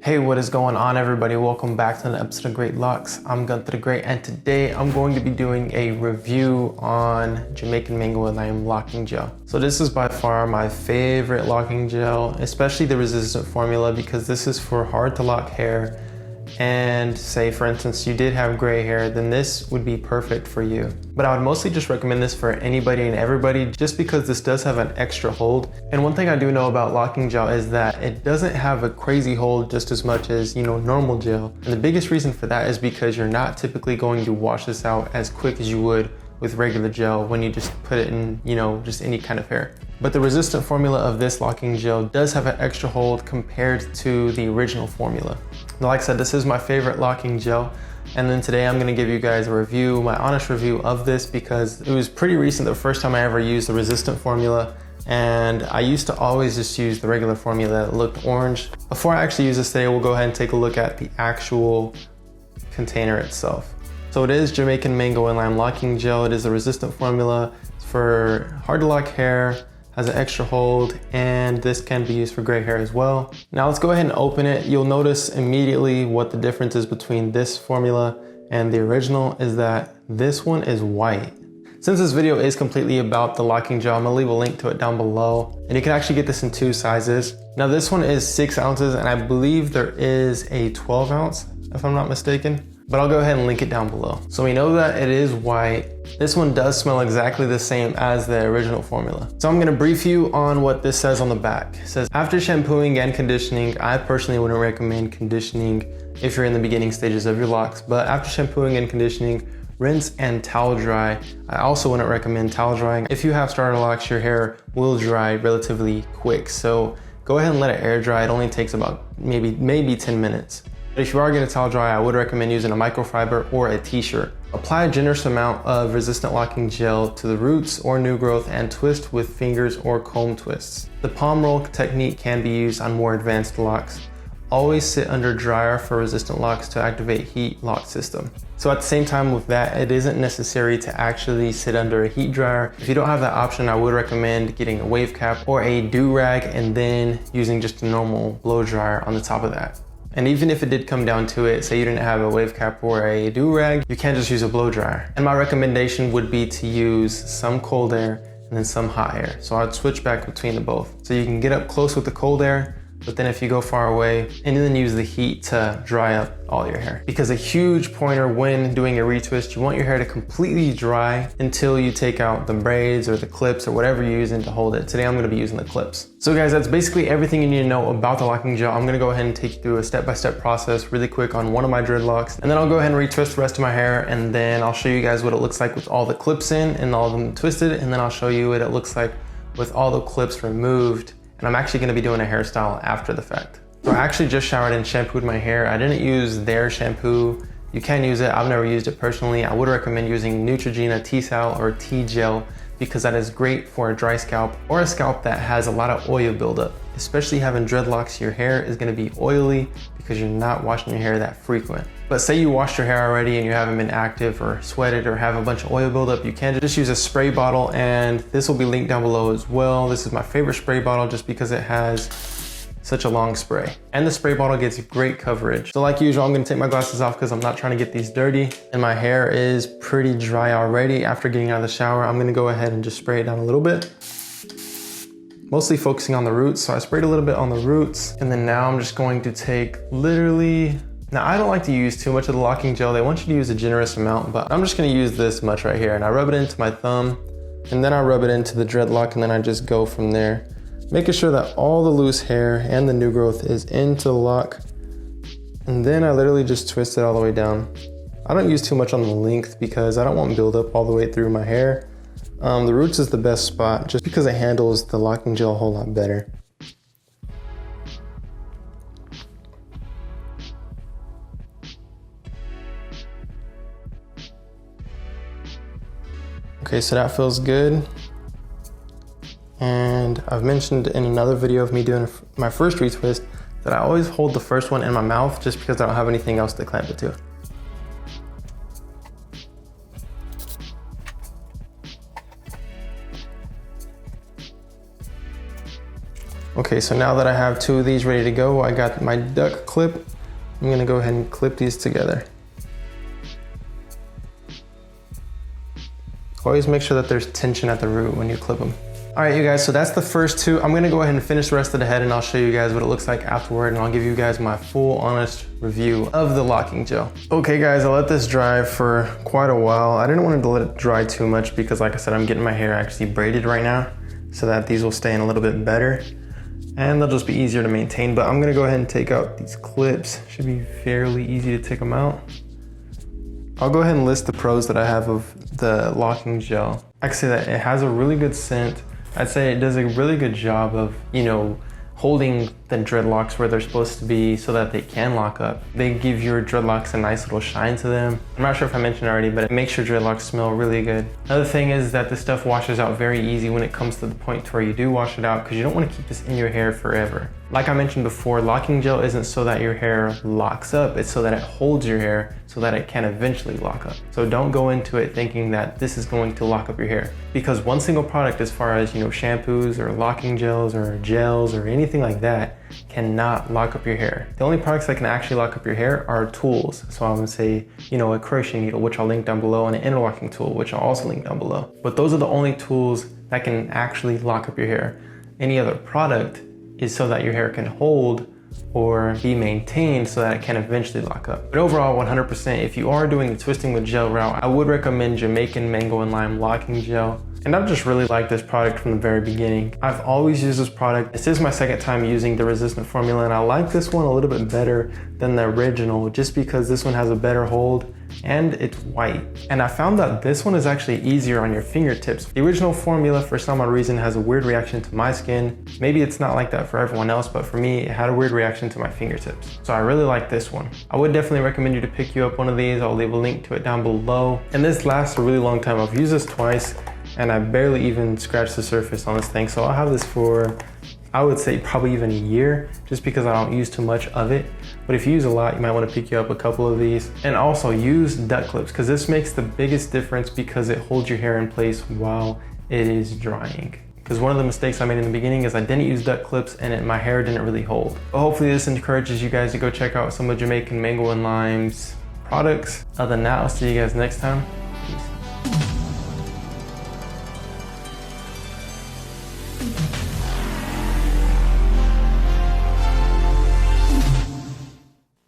Hey, what is going on, everybody? Welcome back to an episode of Great Locks. I'm Gunther the Great, and today I'm going to be doing a review on Jamaican Mango and Lime locking gel. So this is by far my favorite locking gel, especially the resistant formula, because this is for hard to lock hair. And say, for instance, you did have gray hair, then this would be perfect for you. But I would mostly just recommend this for anybody and everybody, just because this does have an extra hold. And one thing I do know about locking gel is that it doesn't have a crazy hold just as much as, normal gel. And the biggest reason for that is because you're not typically going to wash this out as quick as you would with regular gel when you just put it in, just any kind of hair. But the resistant formula of this locking gel does have an extra hold compared to the original formula. Now, like I said, this is my favorite locking gel. And then today I'm gonna give you guys a review, my honest review of this, because it was pretty recent, the first time I ever used the resistant formula. And I used to always just use the regular formula that looked orange. Before I actually use this today, we'll go ahead and take a look at the actual container itself. So it is Jamaican Mango and Lime locking gel. It is a resistant formula. It's for hard to lock hair, has an extra hold, and this can be used for gray hair as well. Now let's go ahead and open it. You'll notice immediately what the difference is between this formula and the original is that this one is white. Since this video is completely about the locking gel, I'm gonna leave a link to it down below. And you can actually get this in 2 sizes. Now this one is 6 ounces, and I believe there is a 12 ounce, if I'm not mistaken. But I'll go ahead and link it down below. So we know that it is white. This one does smell exactly the same as the original formula. So I'm gonna brief you on what this says on the back. It says, after shampooing and conditioning, I personally wouldn't recommend conditioning if you're in the beginning stages of your locks, but after shampooing and conditioning, rinse and towel dry. I also wouldn't recommend towel drying. If you have starter locks, your hair will dry relatively quick. So go ahead and let it air dry. It only takes about maybe 10 minutes. But if you are gonna towel dry, I would recommend using a microfiber or a t-shirt. Apply a generous amount of resistant locking gel to the roots or new growth and twist with fingers or comb twists. The palm roll technique can be used on more advanced locks. Always sit under dryer for resistant locks to activate heat lock system. So at the same time with that, it isn't necessary to actually sit under a heat dryer. If you don't have that option, I would recommend getting a wave cap or a do-rag and then using just a normal blow dryer on the top of that. And even if it did come down to it, say you didn't have a wave cap or a do-rag, you can just use a blow dryer. And my recommendation would be to use some cold air and then some hot air. So I'd switch back between the both. So you can get up close with the cold air, but then if you go far away, and then use the heat to dry up all your hair. Because a huge pointer when doing a retwist, you want your hair to completely dry until you take out the braids or the clips or whatever you're using to hold it. Today I'm gonna be using the clips. So guys, that's basically everything you need to know about the locking gel. I'm gonna go ahead and take you through a step-by-step process really quick on one of my dreadlocks, and then I'll go ahead and retwist the rest of my hair, and then I'll show you guys what it looks like with all the clips in and all of them twisted, and then I'll show you what it looks like with all the clips removed. And I'm actually gonna be doing a hairstyle after the fact. So I actually just showered and shampooed my hair. I didn't use their shampoo. You can use it, I've never used it personally. I would recommend using Neutrogena T-Sal or T-Gel because that is great for a dry scalp or a scalp that has a lot of oil buildup. Especially having dreadlocks, your hair is gonna be oily because you're not washing your hair that frequent. But say you washed your hair already and you haven't been active or sweated or have a bunch of oil buildup, you can just use a spray bottle, and this will be linked down below as well. This is my favorite spray bottle just because it has such a long spray. And the spray bottle gets great coverage. So like usual, I'm gonna take my glasses off because I'm not trying to get these dirty. And my hair is pretty dry already after getting out of the shower. I'm gonna go ahead and just spray it down a little bit. Mostly focusing on the roots. So I sprayed a little bit on the roots. And then now I'm just going to take literally, now I don't like to use too much of the locking gel. They want you to use a generous amount, but I'm just gonna use this much right here. And I rub it into my thumb, and then I rub it into the dreadlock, and then I just go from there. Making sure that all the loose hair and the new growth is into the lock. And then I literally just twist it all the way down. I don't use too much on the length because I don't want buildup all the way through my hair. The roots is the best spot just because it handles the locking gel a whole lot better. Okay, so that feels good. And I've mentioned in another video of me doing my first retwist that I always hold the first one in my mouth just because I don't have anything else to clamp it to. Okay, so now that I have 2 of these ready to go, I got my duck clip. I'm gonna go ahead and clip these together. Always make sure that there's tension at the root when you clip them. All right, you guys, so that's the first 2. I'm gonna go ahead and finish the rest of the head and I'll show you guys what it looks like afterward, and I'll give you guys my full honest review of the locking gel. Okay guys, I let this dry for quite a while. I didn't want to let it dry too much because like I said, I'm getting my hair actually braided right now so that these will stay in a little bit better and they'll just be easier to maintain. But I'm gonna go ahead and take out these clips. Should be fairly easy to take them out. I'll go ahead and list the pros that I have of the locking gel. I can say that it has a really good scent. I'd say it does a really good job of, you know, holding the dreadlocks where they're supposed to be so that they can lock up. They give your dreadlocks a nice little shine to them. I'm not sure if I mentioned already, but it makes your dreadlocks smell really good. Another thing is that this stuff washes out very easy when it comes to the point to where you do wash it out, because you don't want to keep this in your hair forever. Like I mentioned before, locking gel isn't so that your hair locks up, it's so that it holds your hair so that it can eventually lock up. So don't go into it thinking that this is going to lock up your hair, because one single product, as far as, you know, shampoos or locking gels or anything like that, cannot lock up your hair. The only products that can actually lock up your hair are tools. So I'm gonna say, you know, a crochet needle, which I'll link down below, and an interlocking tool, which I'll also link down below. But those are the only tools that can actually lock up your hair. Any other product is so that your hair can hold or be maintained so that it can eventually lock up. But overall, 100%, if you are doing the twisting with gel route, I would recommend Jamaican Mango and Lime Locking Gel. And I've just really liked this product from the very beginning. I've always used this product. This is my second time using the resistant formula, and I like this one a little bit better than the original just because this one has a better hold and it's white. And I found that this one is actually easier on your fingertips. The original formula, for some odd reason, has a weird reaction to my skin. Maybe it's not like that for everyone else, but for me, it had a weird reaction to my fingertips. So I really like this one. I would definitely recommend you to pick you up one of these. I'll leave a link to it down below. And this lasts a really long time. I've used this twice and I barely even scratched the surface on this thing. So I'll have this for, I would say, probably even a year, just because I don't use too much of it. But if you use a lot, you might want to pick you up a couple of these. And also use duck clips, because this makes the biggest difference because it holds your hair in place while it is drying. Because one of the mistakes I made in the beginning is I didn't use duck clips and my hair didn't really hold. But hopefully this encourages you guys to go check out some of Jamaican Mango and Lime's products. Other than that, I'll see you guys next time.